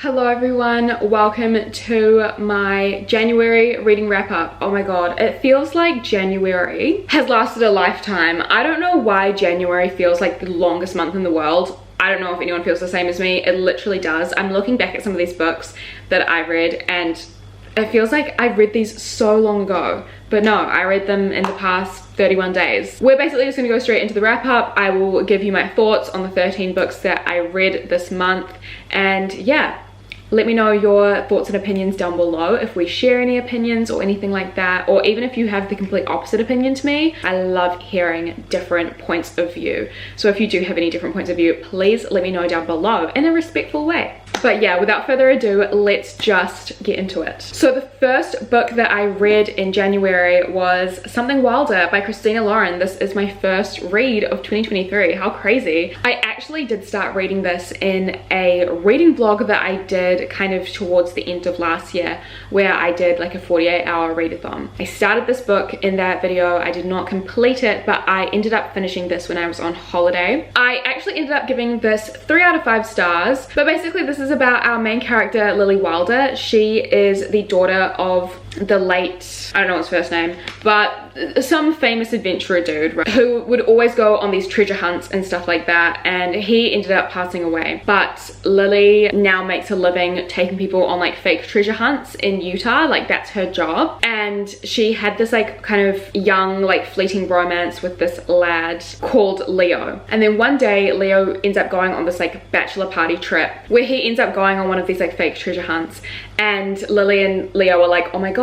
Hello everyone, welcome to my January reading wrap up. Oh my god, it feels like January has lasted a lifetime. I don't know why January feels like the longest month in the world. I don't know if anyone feels the same as me. It literally does. I'm looking back at some of these books that I read and it feels like I read these so long ago. But no, I read them in the past 31 days. We're basically just gonna go straight into the wrap up. I will give you my thoughts on the 13 books that I read this month. And yeah, let me know your thoughts and opinions down below if we share any opinions or anything like that, or even if you have the complete opposite opinion to me. I love hearing different points of view. So if you do have any different points of view, please let me know down below in a respectful way. But yeah, without further ado, let's just get into it. So the first book that I read in January was Something Wilder by Christina Lauren. This is my first read of 2023. How crazy. I actually did start reading this in a reading vlog that I did kind of towards the end of last year, where I did like a 48-hour readathon. I started this book in that video. I did not complete it, but I ended up finishing this when I was on holiday. I actually ended up giving this 3 out of 5 stars, but basically this is about our main character, Lily Wilder. She is the daughter of the late, I don't know his first name, but some famous adventurer dude, right, who would always go on these treasure hunts and stuff like that, and he ended up passing away. But Lily now makes a living taking people on like fake treasure hunts in Utah, like that's her job. And she had this like kind of young like fleeting romance with this lad called Leo, and then one day Leo ends up going on this like bachelor party trip where he ends up going on one of these like fake treasure hunts, and Lily and Leo are like, oh my god,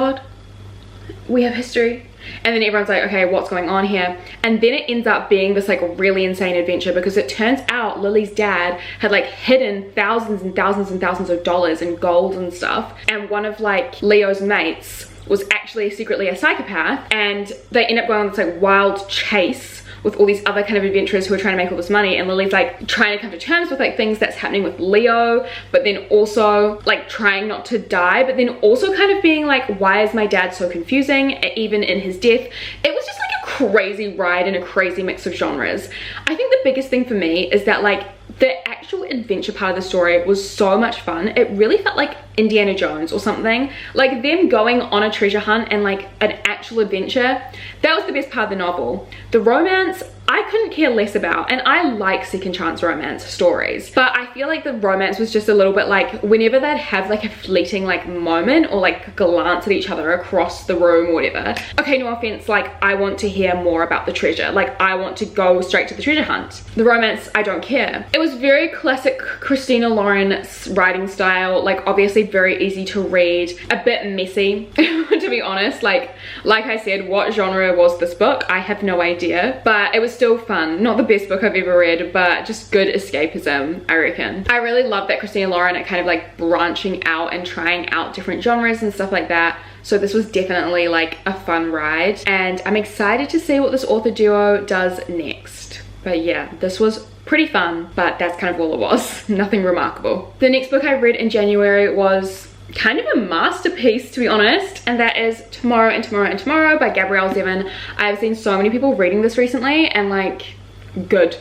we have history. And then everyone's like, okay, what's going on here? And then it ends up being this like really insane adventure, because it turns out Lily's dad had like hidden thousands and thousands and thousands of dollars in gold and stuff, and one of like Leo's mates was actually secretly a psychopath, and they end up going on this like wild chase with all these other kind of adventurers who are trying to make all this money. And Lily's like trying to come to terms with like things that's happening with Leo, but then also like trying not to die, but then also kind of being like, why is my dad so confusing even in his death? It was just like a crazy ride and a crazy mix of genres. I think the biggest thing for me is that like the actual adventure part of the story was so much fun. It really felt like Indiana Jones or something. Like them going on a treasure hunt and like an actual adventure, that was the best part of the novel. The romance, I couldn't care less about, and I like second chance romance stories, but I feel like the romance was just a little bit like whenever they'd have like a fleeting like moment or like glance at each other across the room or whatever. Okay, no offense, like I want to hear more about the treasure, like I want to go straight to the treasure hunt. The romance, I don't care. It was very classic Christina Lauren writing style, like obviously very easy to read, a bit messy to be honest. Like I said, what genre was this book? I have no idea, but it was still fun. Not the best book I've ever read, but just good escapism, I reckon. I really love that Christina Lauren are kind of like branching out and trying out different genres and stuff like that. So this was definitely like a fun ride, and I'm excited to see what this author duo does next. But yeah, this was pretty fun, but that's kind of all it was. Nothing remarkable. The next book I read in January was kind of a masterpiece, to be honest, and that is Tomorrow and Tomorrow and Tomorrow by Gabrielle Zevin. I've seen so many people reading this recently, and like, good.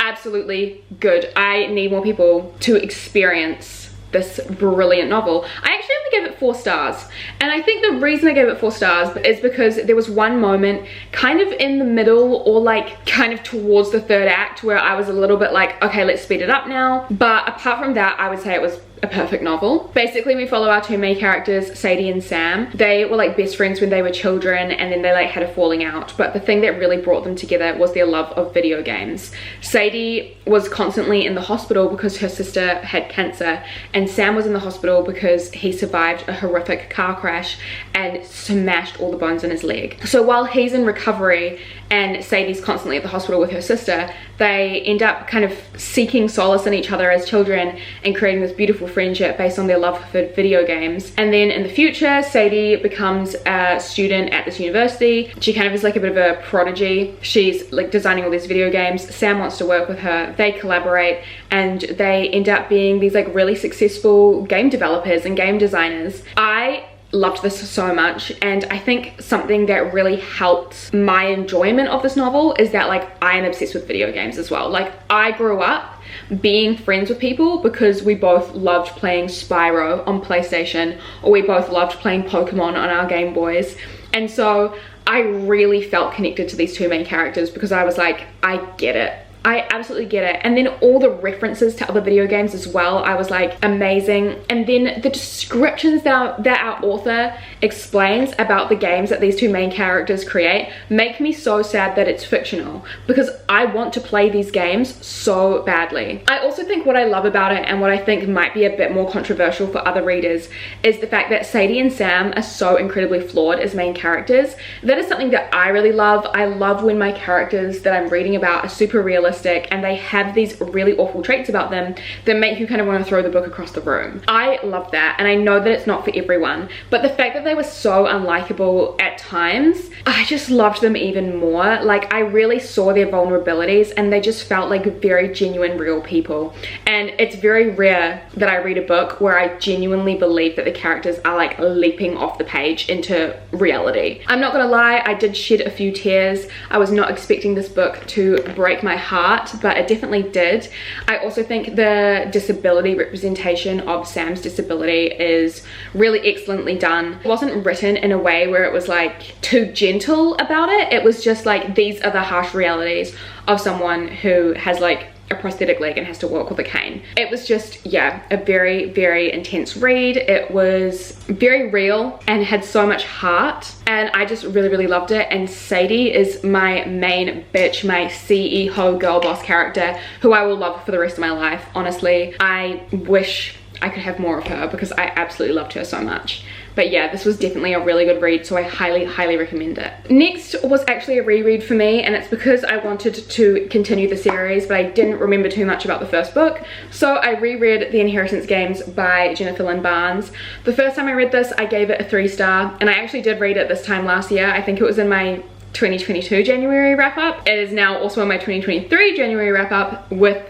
Absolutely good. I need more people to experience this brilliant novel. I actually only gave it 4 stars, and I think the reason I gave it 4 stars is because there was one moment kind of in the middle, or like kind of towards the 3rd act, where I was a little bit like, okay, let's speed it up now. But apart from that, I would say it was a perfect novel. Basically, we follow our 2 main characters, Sadie and Sam. They were like best friends when they were children, and then they like had a falling out, but the thing that really brought them together was their love of video games. Sadie was constantly in the hospital because her sister had cancer, and Sam was in the hospital because he survived a horrific car crash and smashed all the bones in his leg. So while he's in recovery and Sadie's constantly at the hospital with her sister, they end up kind of seeking solace in each other as children and creating this beautiful friendship based on their love for video games. And then in the future, Sadie becomes a student at this university. She kind of is like a bit of a prodigy. She's like designing all these video games. Sam wants to work with her. They collaborate, and they end up being these like really successful game developers and game designers. I loved this so much, and I think something that really helped my enjoyment of this novel is that like I am obsessed with video games as well. Like I grew up being friends with people because we both loved playing Spyro on PlayStation, or we both loved playing Pokemon on our Game Boys. And so I really felt connected to these two main characters because I was like, I get it. I absolutely get it. And then all the references to other video games as well, I was like, amazing. And then the descriptions that our author explains about the games that these two main characters create make me so sad that it's fictional, because I want to play these games so badly. I also think what I love about it, and what I think might be a bit more controversial for other readers, is the fact that Sadie and Sam are so incredibly flawed as main characters. That is something that I really love. I love when my characters that I'm reading about are super realistic and they have these really awful traits about them that make you kind of want to throw the book across the room. I love that, and I know that it's not for everyone, but the fact that they were so unlikable at times, I just loved them even more. Like, I really saw their vulnerabilities and they just felt like very genuine, real people. And it's very rare that I read a book where I genuinely believe that the characters are like leaping off the page into reality. I'm not gonna lie, I did shed a few tears. I was not expecting this book to break my heart, but it definitely did. I also think the disability representation of Sam's disability is really excellently done. It wasn't written in a way where it was like too gentle about it. It was just like, these are the harsh realities of someone who has like a prosthetic leg and has to walk with a cane. It was just, yeah, a very, very intense read. It was very real and had so much heart, and I just really, really loved it. And Sadie is my main bitch, my CEO girl boss character, who I will love for the rest of my life. Honestly, I wish I could have more of her because I absolutely loved her so much. But yeah, this was definitely a really good read, so I highly, highly recommend it. Next was actually a reread for me, and it's because I wanted to continue the series, but I didn't remember too much about the first book. So I reread The Inheritance Games by Jennifer Lynn Barnes. The first time I read this, I gave it a 3-star, and I actually did read it this time last year. I think it was in my 2022 January wrap-up. It is now also in my 2023 January wrap-up with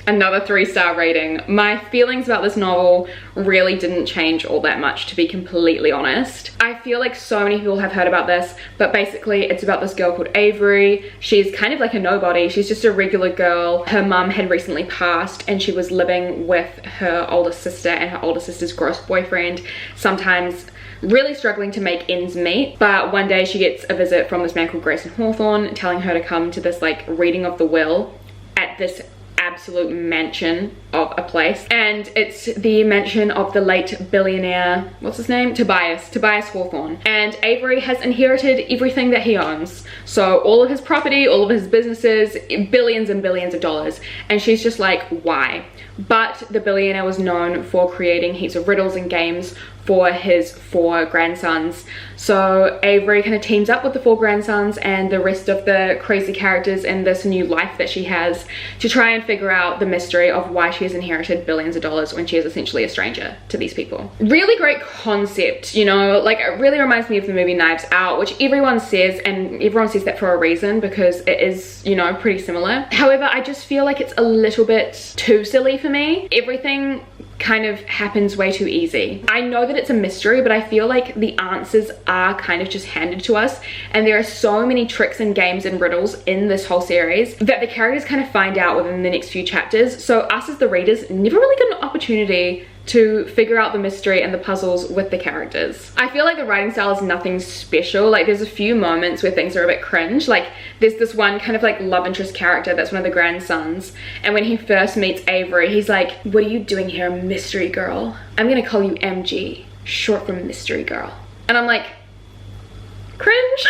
another 3-star rating. My feelings about this novel really didn't change all that much, to be completely honest. I feel like so many people have heard about this, but basically it's about this girl called Avery. She's kind of like a nobody. She's just a regular girl. Her mum had recently passed and she was living with her older sister and her older sister's gross boyfriend, sometimes really struggling to make ends meet. But one day she gets a visit from this man called Grayson Hawthorne telling her to come to this like reading of the will at this absolute mansion of a place, and it's the mansion of the late billionaire, what's his name, Tobias Hawthorne. And Avery has inherited everything that he owns, so all of his property, all of his businesses, billions and billions of dollars. And she's just like, why? But the billionaire was known for creating heaps of riddles and games for his 4 grandsons. So Avery kind of teams up with the 4 grandsons and the rest of the crazy characters in this new life that she has to try and figure out the mystery of why she has inherited billions of dollars when she is essentially a stranger to these people. Really great concept, you know, like it really reminds me of the movie Knives Out, which everyone says, and everyone says that for a reason because it is, you know, pretty similar. However, I just feel like it's a little bit too silly for me. Everything kind of happens way too easy. I know that it's a mystery, but I feel like the answers are kind of just handed to us, and there are so many tricks and games and riddles in this whole series that the characters kind of find out within the next few chapters. So us as the readers never really get an opportunity to figure out the mystery and the puzzles with the characters. I feel like the writing style is nothing special. Like there's a few moments where things are a bit cringe. Like there's this one kind of like love interest character that's one of the grandsons, and when he first meets Avery, he's like, what are you doing here, mystery girl? I'm gonna call you MG, short for mystery girl. And I'm like, cringe.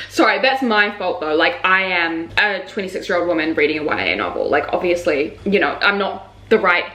Sorry, that's my fault though. Like I am a 26-year-old woman reading a YA novel. Like obviously, you know, I'm not the right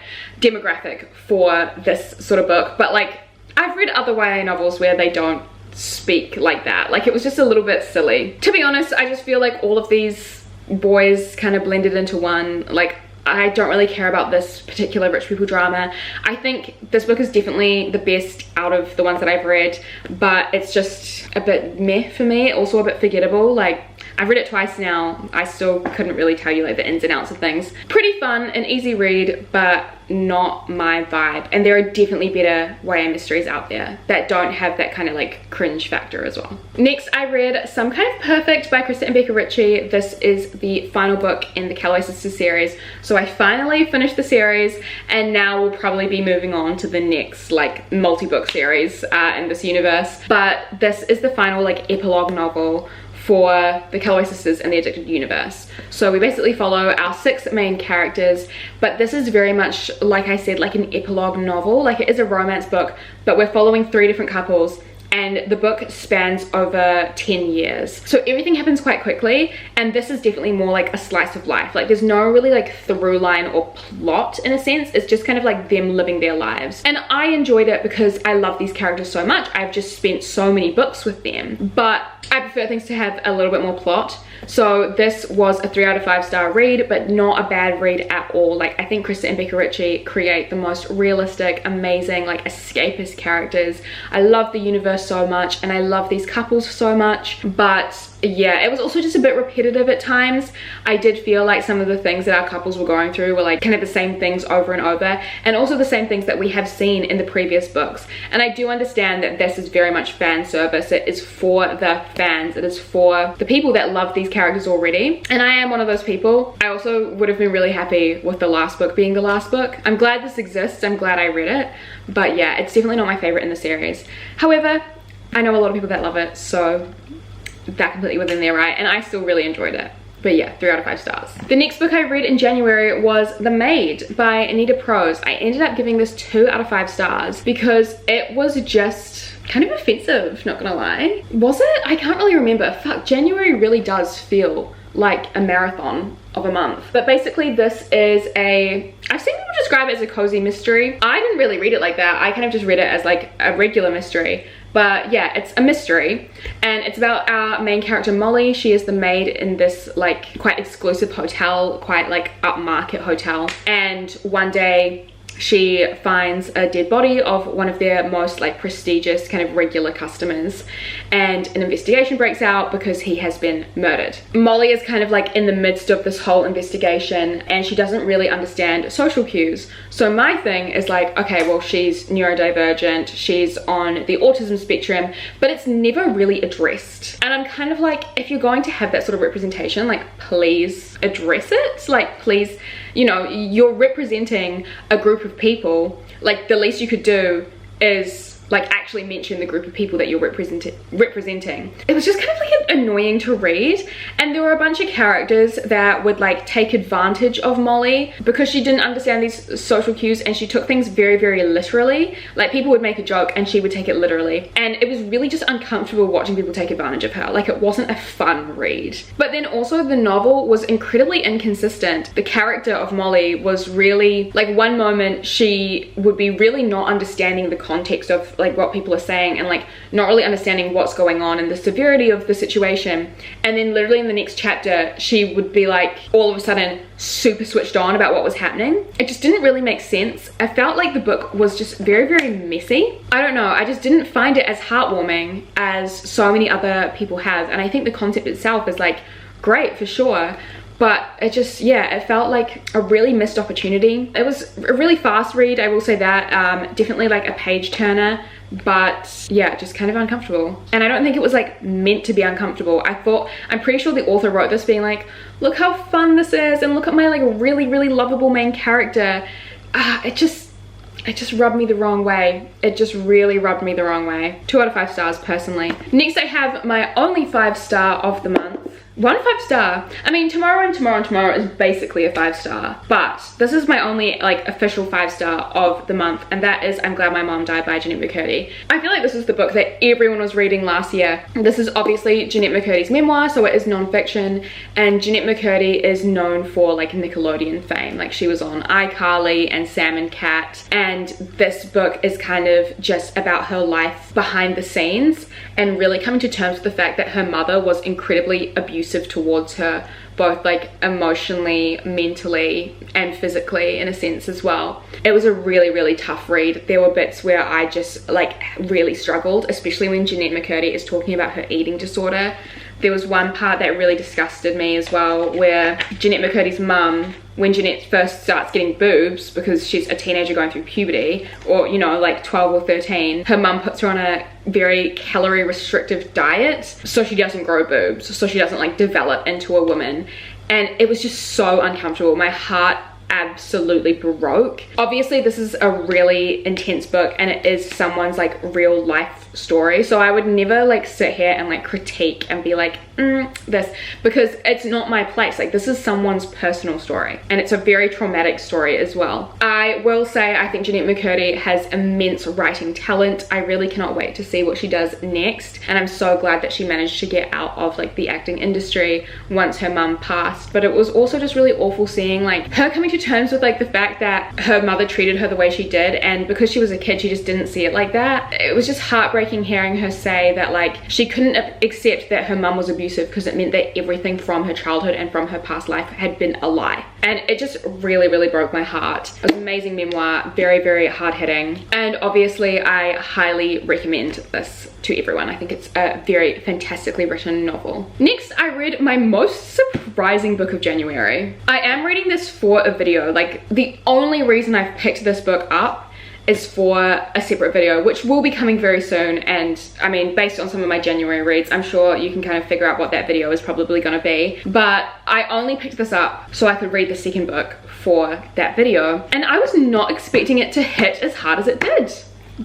demographic for this sort of book, but like I've read other YA novels where they don't speak like that. Like it was just a little bit silly. To be honest, I just feel like all of these boys kind of blended into one. Like I don't really care about this particular rich people drama. I think this book is definitely the best out of the ones that I've read, but it's just a bit meh for me, also a bit forgettable. Like I've read it twice now. I still couldn't really tell you like the ins and outs of things. Pretty fun, an easy read, but not my vibe. And there are definitely better YA mysteries out there that don't have that kind of like cringe factor as well. Next, I read Some Kind of Perfect by Crescent and Becca Ritchie. This is the final book in the Calloway Sisters series. So I finally finished the series, and now we'll probably be moving on to the next like multi-book series in this universe. But this is the final like epilogue novel for the Calloway Sisters and the Addicted universe. So we basically follow our 6 main characters, but this is very much, like I said, like an epilogue novel. Like it is a romance book, but we're following 3 different couples, and the book spans over 10 years. So everything happens quite quickly, and this is definitely more like a slice of life. Like there's no really like through line or plot in a sense. It's just kind of like them living their lives. And I enjoyed it because I love these characters so much. I've just spent so many books with them, but I prefer things to have a little bit more plot. So this was a 3 out of 5 star read, but not a bad read at all. Like I think Crescent and Becca Ritchie create the most realistic, amazing, like escapist characters. I love the universe so much, and I love these couples so much, but yeah, it was also just a bit repetitive at times. I did feel like some of the things that our couples were going through were like kind of the same things over and over, and also the same things that we have seen in the previous books. And I do understand that this is very much fan service. It is for the fans. It is for the people that love these characters already, and I am one of those people. I also would have been really happy with the last book being the last book. I'm glad this exists. I'm glad I read it, but yeah, it's definitely not my favorite in the series. However, I know a lot of people that love it, so that completely within their right, and I still really enjoyed it. But yeah, 3 out of 5 stars. The next book I read in January was The Maid by Anita Prose. I ended up giving this 2 out of 5 stars because it was just kind of offensive, not gonna lie. Was it? I can't really remember. Fuck, January really does feel like a marathon of a month. But basically this is I've seen people describe it as a cozy mystery. I didn't really read it like that. I kind of just read it as like a regular mystery. But yeah, it's a mystery, and it's about our main character Molly. She is the maid in this like quite exclusive hotel, quite like upmarket hotel, and one day she finds a dead body of one of their most like prestigious kind of regular customers, and an investigation breaks out because he has been murdered. Molly is kind of like in the midst of this whole investigation, and she doesn't really understand social cues. So my thing is like, okay, well, she's neurodivergent, she's on the autism spectrum, but it's never really addressed. And I'm kind of like, if you're going to have that sort of representation, like please address it. Like please, you know, you're representing a group of people. Like the least you could do is like actually mention the group of people that you're representing. It was just kind of like annoying to read, and there were a bunch of characters that would like take advantage of Molly because she didn't understand these social cues, and she took things very, very literally. Like people would make a joke and she would take it literally, and it was really just uncomfortable watching people take advantage of her. Like it wasn't a fun read. But then also the novel was incredibly inconsistent. The character of Molly was really like, one moment she would be really not understanding the context of like what people are saying, and like not really understanding what's going on and the severity of the situation, and then literally in the next chapter she would be like all of a sudden super switched on about what was happening. It just didn't really make sense. I felt like the book was just very, very messy. I don't know, I just didn't find it as heartwarming as so many other people have, and I think the concept itself is like great for sure, but it just, yeah, it felt like a really missed opportunity. It was a really fast read, I will say that. Definitely like a page turner, but yeah, just kind of uncomfortable. And I don't think it was like meant to be uncomfortable. I'm pretty sure the author wrote this being like, look how fun this is, and look at my like really, really lovable main character. It just rubbed me the wrong way. It just really rubbed me the wrong way. 2 out of 5 stars personally. Next I have my only 5 star of the month. 1 5 star. I mean, Tomorrow and Tomorrow and Tomorrow is basically a 5 star, but this is my only like official 5 star of the month, and that is I'm Glad My Mom Died by Jeanette McCurdy. I feel like this is the book that everyone was reading last year. This is obviously Jeanette McCurdy's memoir, so it is non-fiction, and Jeanette McCurdy is known for like Nickelodeon fame. Like she was on iCarly and Sam and Cat, and this book is kind of just about her life behind the scenes, and really coming to terms with the fact that her mother was incredibly abusive towards her, both like emotionally, mentally, and physically in a sense as well. It was a really, really tough read. There were bits where I just like really struggled, especially when Jeanette McCurdy is talking about her eating disorder. There was one part that really disgusted me as well, where Jeanette McCurdy's mum, when Jeanette first starts getting boobs because she's a teenager going through puberty, or you know, like 12 or 13, her mum puts her on a very calorie restrictive diet so she doesn't grow boobs, so she doesn't like develop into a woman. And it was just so uncomfortable. My heart absolutely broke. Obviously this is a really intense book and it is someone's like real life story, so I would never like sit here and like critique and be like this, because it's not my place. Like, this is someone's personal story and it's a very traumatic story as well. I will say I think Jeanette McCurdy has immense writing talent. I really cannot wait to see what she does next, and I'm so glad that she managed to get out of like the acting industry once her mum passed. But it was also just really awful seeing like her coming to terms with like the fact that her mother treated her the way she did, and because she was a kid she just didn't see it like that. It was just heartbreaking hearing her say that like she couldn't accept that her mum was abusive because it meant that everything from her childhood and from her past life had been a lie. And it just really, really broke my heart. It was an amazing memoir, very, very hard-hitting, and obviously I highly recommend this to everyone. I think it's a very fantastically written novel. Next, I read my most surprising book of January. I am reading this for a video. Like, the only reason I've picked this book up is for a separate video, which will be coming very soon. And I mean, based on some of my January reads, I'm sure you can kind of figure out what that video is probably gonna be. But I only picked this up so I could read the second book for that video, and I was not expecting it to hit as hard as it did.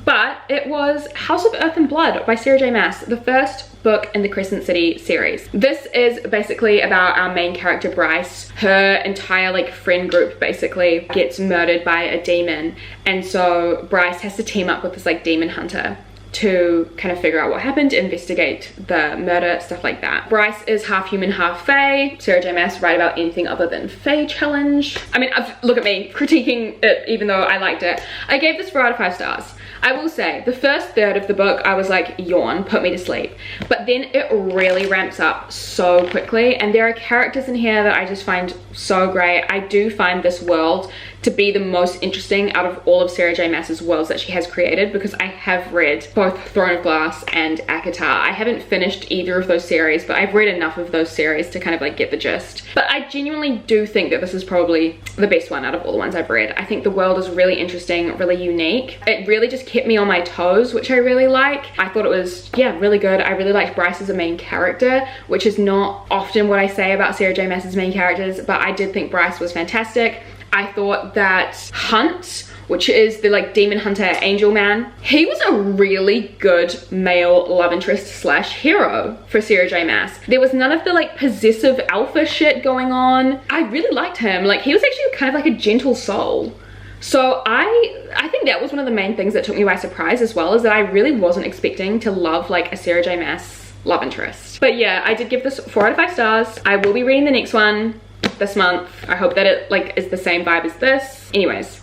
But it was House of Earth and Blood by Sarah J Maas, the first book in the Crescent City series. This is basically about our main character Bryce. Her entire like friend group basically gets murdered by a demon, and so Bryce has to team up with this like demon hunter to kind of figure out what happened, investigate the murder, stuff like that. Bryce is half human, half fae. Sarah J Maas write about anything other than fae challenge. I mean, look at me critiquing it even though I liked it. I gave this 4 out of 5 stars. I will say, the first third of the book, I was like, yawn, put me to sleep. But then it really ramps up so quickly, and there are characters in here that I just find so great. I do find this world to be the most interesting out of all of Sarah J Maas's worlds that she has created, because I have read both Throne of Glass and ACOTAR. I haven't finished either of those series, but I've read enough of those series to kind of like get the gist. But I genuinely do think that this is probably the best one out of all the ones I've read. I think the world is really interesting, really unique. It really just kept me on my toes, which I really like. I thought it was, yeah, really good. I really liked Bryce as a main character, which is not often what I say about Sarah J Maas's main characters, but I did think Bryce was fantastic. I thought that Hunt, which is the like demon hunter angel man, he was a really good male love interest slash hero for Sarah J Maas. There was none of the like possessive alpha shit going on. I really liked him. Like, he was actually kind of like a gentle soul. So I think that was one of the main things that took me by surprise as well, is that I really wasn't expecting to love like a Sarah J Maas love interest. But yeah, I did give this 4 out of 5 stars. I will be reading the next one this month. I hope that it like is the same vibe as this. Anyways,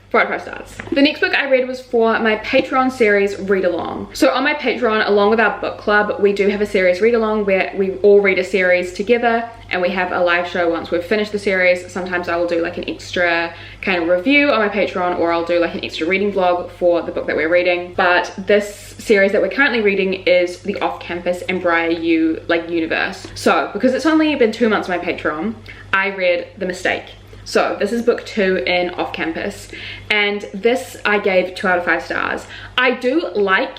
4 out of 5 stars. The next book I read was for my Patreon series read along. So on my Patreon, along with our book club, we do have a series read along where we all read a series together, and we have a live show once we've finished the series. Sometimes I will do like an extra kind of review on my Patreon, or I'll do like an extra reading vlog for the book that we're reading. But this series that we're currently reading is the off-campus Embryar U like universe. So because it's only been 2 months on my Patreon, I read The Mistake. So this is book 2 in Off Campus, and this I gave 2 out of 5 stars. I do like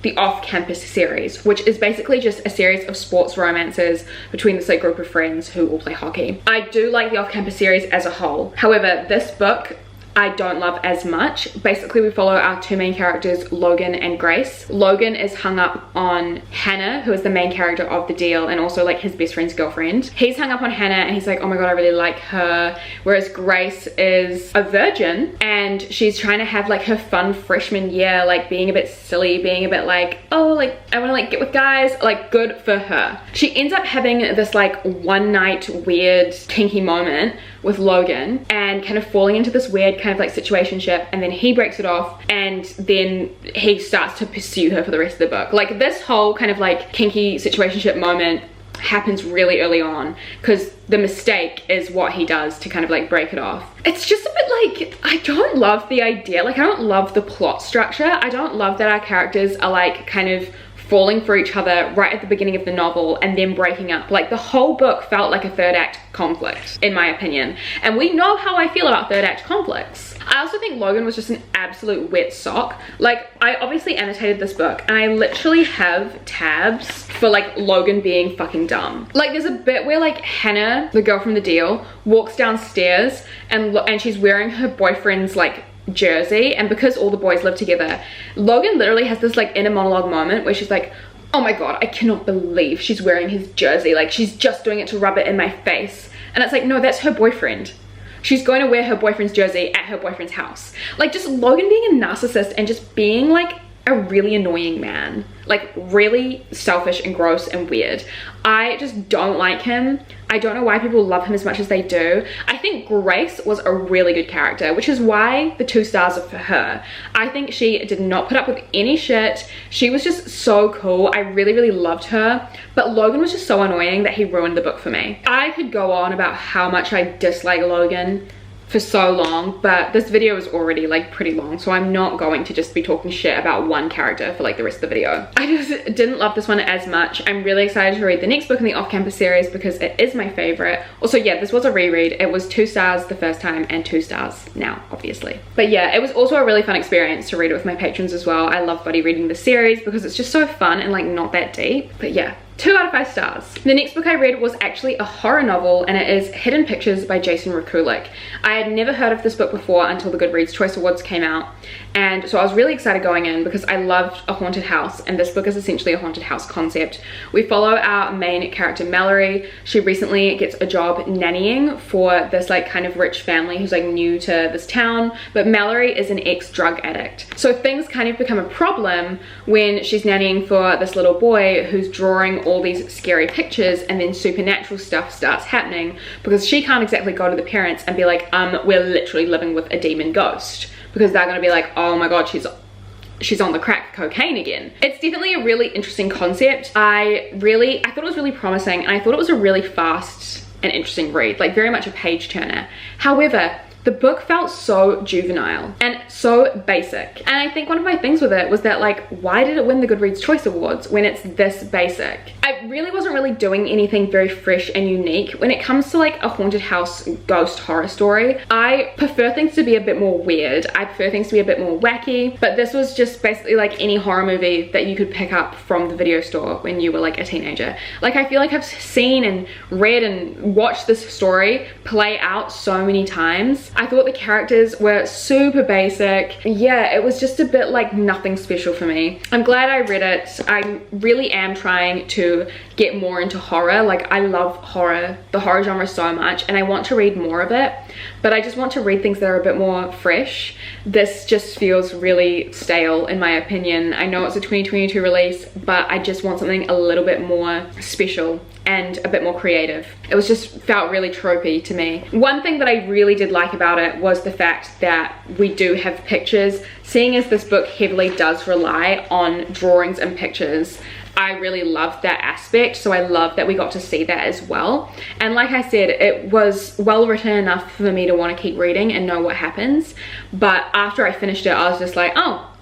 the Off Campus series, which is basically just a series of sports romances between this like group of friends who all play hockey. I do like the Off Campus series as a whole. However, this book I don't love as much. Basically, we follow our 2 main characters, Logan and Grace. Logan is hung up on Hannah, who is the main character of the deal, and also like his best friend's girlfriend. He's hung up on Hannah and he's like, oh my god, I really like her. Whereas Grace is a virgin and she's trying to have like her fun freshman year, like being a bit silly, being a bit like, oh, like I want to like get with guys, like good for her. She ends up having this like one night weird kinky moment with Logan and kind of falling into this weird kind of like situationship, and then he breaks it off, and then he starts to pursue her for the rest of the book. Like, this whole kind of like kinky situationship moment happens really early on, because the mistake is what he does to kind of like break it off. It's just a bit like, I don't love the idea, like I don't love the plot structure. I don't love that our characters are like kind of falling for each other right at the beginning of the novel and then breaking up. Like, the whole book felt like a third act conflict, in my opinion. And we know how I feel about third act conflicts. I also think Logan was just an absolute wet sock. Like, I obviously annotated this book and I literally have tabs for like Logan being fucking dumb. Like, there's a bit where like Hannah, the girl from The Deal, walks downstairs and she's wearing her boyfriend's like jersey, and because all the boys live together, Logan literally has this like inner monologue moment where she's like, oh my god, I cannot believe she's wearing his jersey, like she's just doing it to rub it in my face. And it's like, no, that's her boyfriend. She's going to wear her boyfriend's jersey at her boyfriend's house. Like, just Logan being a narcissist and just being like a really annoying man, like really selfish and gross and weird. I just don't like him. I don't know why people love him as much as they do. I think Grace was a really good character, which is why the 2 stars are for her. I think she did not put up with any shit. She was just so cool. I really, really loved her. But Logan was just so annoying that he ruined the book for me. I could go on about how much I dislike Logan for so long, but this video is already like pretty long, so I'm not going to just be talking shit about one character for like the rest of the video. I just didn't love this one as much. I'm really excited to read the next book in the off-campus series because it is my favorite. Also, yeah, this was a reread. It was 2 stars the first time and 2 stars now, obviously. But yeah, it was also a really fun experience to read it with my patrons as well. I love buddy reading the series because it's just so fun and like not that deep. But yeah, 2 out of 5 stars. The next book I read was actually a horror novel, and it is Hidden Pictures by Jason Rekulik. I had never heard of this book before until the Goodreads Choice Awards came out, and so I was really excited going in because I loved a haunted house, and this book is essentially a haunted house concept. We follow our main character Mallory. She recently gets a job nannying for this like kind of rich family who's like new to this town, but Mallory is an ex-drug addict. So things kind of become a problem when she's nannying for this little boy who's drawing all these scary pictures, and then supernatural stuff starts happening because she can't exactly go to the parents and be like, we're literally living with a demon ghost, because they're gonna be like, oh my god, she's on the crack cocaine again. It's definitely a really interesting concept. I thought it was really promising, and I thought it was a really fast and interesting read, like very much a page turner. However, the book felt so juvenile and so basic. And I think one of my things with it was that, like, why did it win the Goodreads Choice Awards when it's this basic? I really wasn't really doing anything very fresh and unique. When it comes to like a haunted house ghost horror story, I prefer things to be a bit more weird. I prefer things to be a bit more wacky, but this was just basically like any horror movie that you could pick up from the video store when you were like a teenager. Like, I feel like I've seen and read and watched this story play out so many times. I thought the characters were super basic. Yeah, it was just a bit like nothing special for me. I'm glad I read it. I really am trying to get more into horror. Like, I love horror, the horror genre so much, and I want to read more of it, but I just want to read things that are a bit more fresh. This just feels really stale in my opinion. I know it's a 2022 release, but I just want something a little bit more special and a bit more creative. It was just felt really tropey to me. One thing that I really did like about it was the fact that we do have pictures. Seeing as this book heavily does rely on drawings and pictures, I really loved that aspect, so I love that we got to see that as well. And like I said, it was well written enough for me to want to keep reading and know what happens. But after I finished it, I was just like, oh,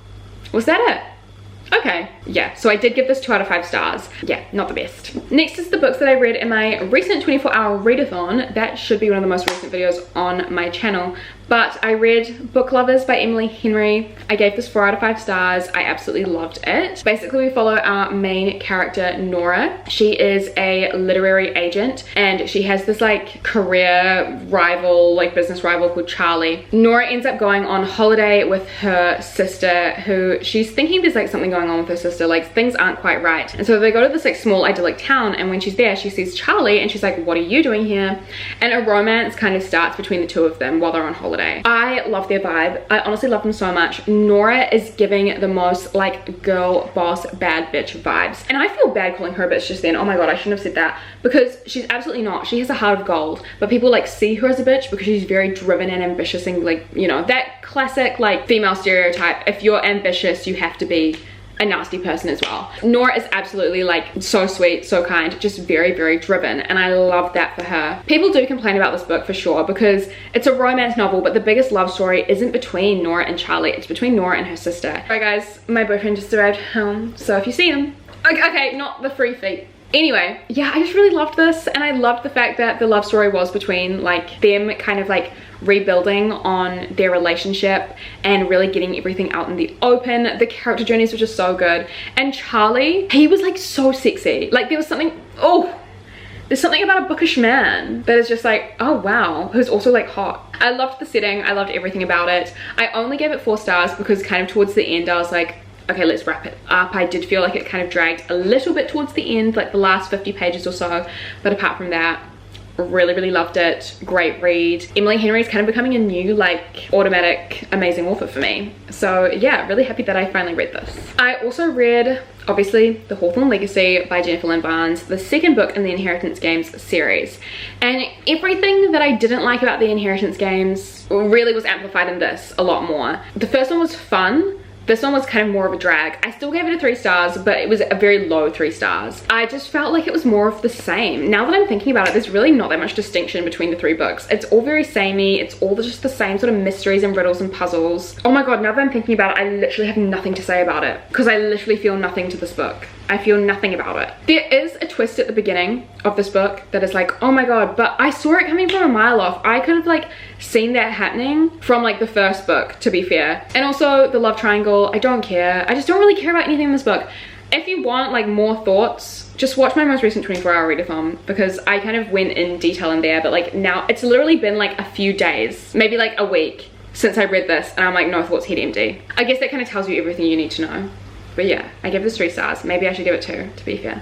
was that it? Okay, yeah, so I did give this 2 out of 5 stars. Yeah, not the best. Next is the books that I read in my recent 24-hour readathon. That should be one of the most recent videos on my channel. But I read Book Lovers by Emily Henry. I gave this 4 out of 5 stars. I absolutely loved it. Basically, we follow our main character, Nora. She is a literary agent, and she has this like career rival, like business rival called Charlie. Nora ends up going on holiday with her sister, who she's thinking there's like something going on with her sister, like things aren't quite right. And so they go to this like small idyllic town, and when she's there, she sees Charlie, and she's like, what are you doing here? And a romance kind of starts between the two of them while they're on holiday. I love their vibe. I honestly love them so much. Nora is giving the most like girl boss bad bitch vibes, and I feel bad calling her a bitch just then. Oh my god, I shouldn't have said that, because she's absolutely not. She has a heart of gold, but people like see her as a bitch because she's very driven and ambitious, and like, you know, that classic like female stereotype. If you're ambitious, you have to be a nasty person as well. Nora is absolutely like so sweet, so kind, just very, very driven, and I love that for her. People do complain about this book for sure because it's a romance novel, but the biggest love story isn't between Nora and Charlie, it's between Nora and her sister. Alright guys, my boyfriend just arrived home, so if you see him, Okay, not the 3 feet. Anyway, yeah, I just really loved this, and I loved the fact that the love story was between like them kind of like rebuilding on their relationship and really getting everything out in the open. The character journeys were just so good, and Charlie, he was like so sexy. Like there was something, there's something about a bookish man that is just like, oh wow, who's also like hot. I loved the setting, I loved everything about it. I only gave it 4 stars because kind of towards the end I was like, okay, let's wrap it up. I did feel like it kind of dragged a little bit towards the end, like the last 50 pages or so, but apart from that, really loved it. Great read. Emily Henry is kind of becoming a new like automatic amazing author for me, so yeah, really happy that I finally read this. I also read obviously The Hawthorne Legacy by Jennifer Lynn Barnes, the second book in the Inheritance Games series, and everything that I didn't like about the Inheritance Games really was amplified in this a lot more. The first one was fun. This one was kind of more of a drag. I still gave it a 3 stars, but it was a very low 3 stars. I just felt like it was more of the same. Now that I'm thinking about it, there's really not that much distinction between the 3 books. It's all very samey. It's all just the same sort of mysteries and riddles and puzzles. Oh my god, now that I'm thinking about it, I literally have nothing to say about it, because I literally feel nothing to this book. I feel nothing about it. There is a twist at the beginning of this book that is like, oh my god, but I saw it coming from a mile off. I kind of like seen that happening from like the first book, to be fair. And also the love triangle, I don't care. I just don't really care about anything in this book. If you want like more thoughts, just watch my most recent 24-hour readathon, because I kind of went in detail in there, but like now it's literally been like a few days, maybe like a week since I read this, and I'm like, no thoughts, head empty. I guess that kind of tells you everything you need to know. But yeah, I gave this 3 stars. Maybe I should give it 2, to be fair.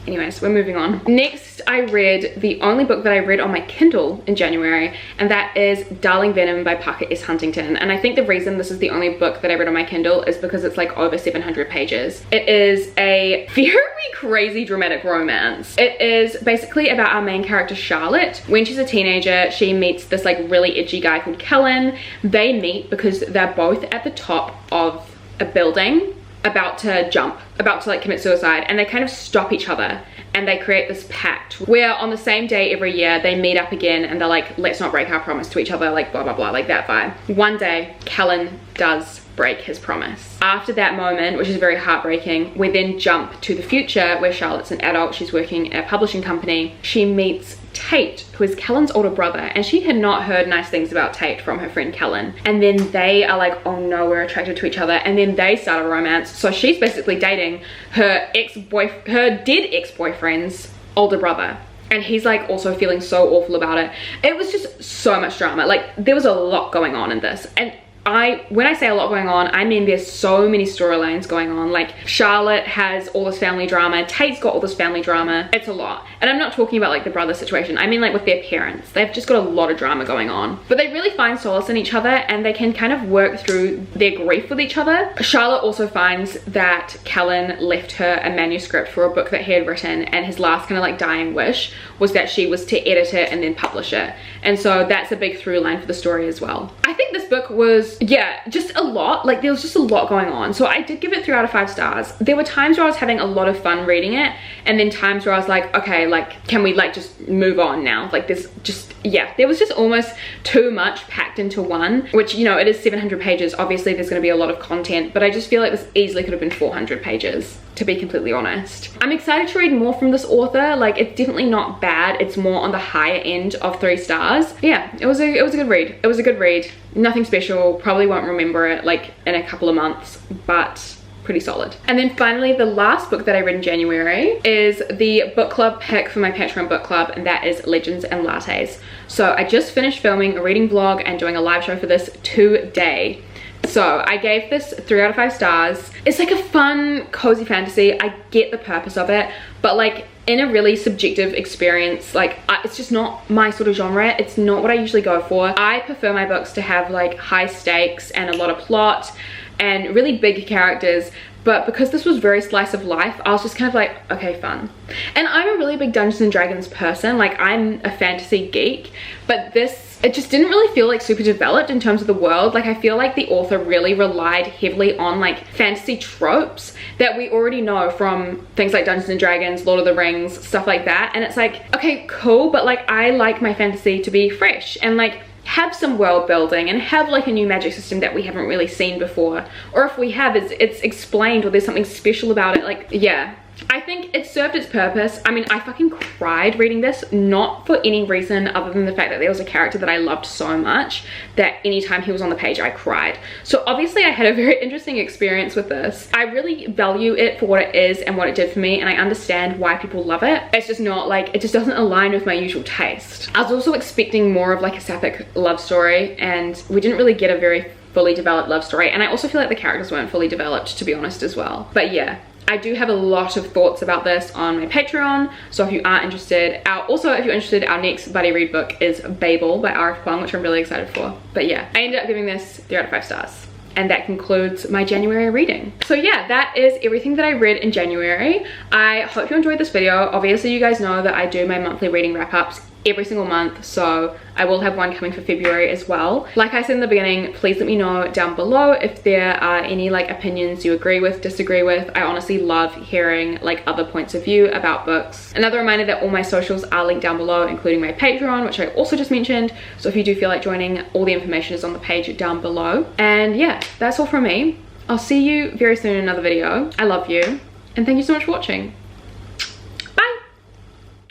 Anyways, we're moving on. Next, I read the only book that I read on my Kindle in January, and that is Darling Venom by Parker S. Huntington. And I think the reason this is the only book that I read on my Kindle is because it's like over 700 pages. It is a very crazy dramatic romance. It is basically about our main character Charlotte. When she's a teenager, she meets this like really edgy guy called Kellen. They meet because they're both at the top of a building, about to jump, about to like commit suicide, and they kind of stop each other and they create this pact where on the same day every year they meet up again and they're like, let's not break our promise to each other, like blah blah blah, like that vibe. One day Kellen does break his promise. After that moment, which is very heartbreaking, we then jump to the future where Charlotte's an adult. She's working at a publishing company. She meets Tate, who is Kellen's older brother, and she had not heard nice things about Tate from her friend Kellen. And then they are like, oh no, we're attracted to each other, and then they start a romance. So she's basically dating her dead ex-boyfriend's older brother, and he's like also feeling so awful about it. It was just so much drama. Like there was a lot going on in this, and when I say a lot going on, I mean there's so many storylines going on. Like Charlotte has all this family drama, Tate's got all this family drama. It's a lot. And I'm not talking about like the brother situation, I mean like with their parents. They've just got a lot of drama going on, but they really find solace in each other and they can kind of work through their grief with each other. Charlotte also finds that Kellen left her a manuscript for a book that he had written, and his last kind of like dying wish was that she was to edit it and then publish it. And so that's a big through line for the story as well. I think this book was, yeah, just a lot. Like there was just a lot going on. So I did give it 3 out of 5 stars. There were times where I was having a lot of fun reading it, and then times where I was like, okay, like can we like just move on now? Like this just, yeah, there was just almost too much packed into one, which, you know, it is 700 pages. Obviously there's going to be a lot of content, but I just feel like this easily could have been 400 pages, to be completely honest. I'm excited to read more from this author. Like it's definitely not bad. It's more on the higher end of 3 stars. Yeah, it was a good read. It was a good read. Nothing special. Probably won't remember it like in a couple of months, but pretty solid. And then finally, the last book that I read in January is the book club pick for my Patreon book club, and that is Legends and Lattes. So I just finished filming a reading vlog and doing a live show for this today. So I gave this 3 out of 5 stars. It's like a fun, cozy fantasy. I get the purpose of it, but like in a really subjective experience, like it's just not my sort of genre. It's not what I usually go for. I prefer my books to have like high stakes and a lot of plot and really big characters. But because this was very slice of life, I was just kind of like, okay, fun. And I'm a really big Dungeons and Dragons person. Like I'm a fantasy geek, but this, it just didn't really feel like super developed in terms of the world. Like I feel like the author really relied heavily on like fantasy tropes that we already know from things like Dungeons and Dragons, Lord of the Rings, stuff like that. And it's like, okay, cool, but like I like my fantasy to be fresh and like have some world building and have like a new magic system that we haven't really seen before, or if we have, it's explained or there's something special about it. Like, yeah, I think it served its purpose. I mean, I fucking cried reading this, not for any reason other than the fact that there was a character that I loved so much that anytime he was on the page, I cried. So obviously I had a very interesting experience with this. I really value it for what it is and what it did for me, and I understand why people love it. It's just not like, it just doesn't align with my usual taste. I was also expecting more of like a sapphic love story, and we didn't really get a very fully developed love story, and I also feel like the characters weren't fully developed, to be honest, as well. But yeah, I do have a lot of thoughts about this on my Patreon, so if you are interested, also if you're interested, our next buddy read book is Babel by R.F. Kuang, which I'm really excited for. But yeah, I ended up giving this 3 out of 5 stars. And that concludes my January reading. So yeah, that is everything that I read in January. I hope you enjoyed this video. Obviously you guys know that I do my monthly reading wrap-ups every single month, so I will have one coming for February as well. Like I said in the beginning, please let me know down below if there are any like opinions you agree with, disagree with. I honestly love hearing like other points of view about books. Another reminder that all my socials are linked down below, including my Patreon, which I also just mentioned. So if you do feel like joining, all the information is on the page down below. And yeah, that's all from me. I'll see you very soon in another video. I love you, and thank you so much for watching.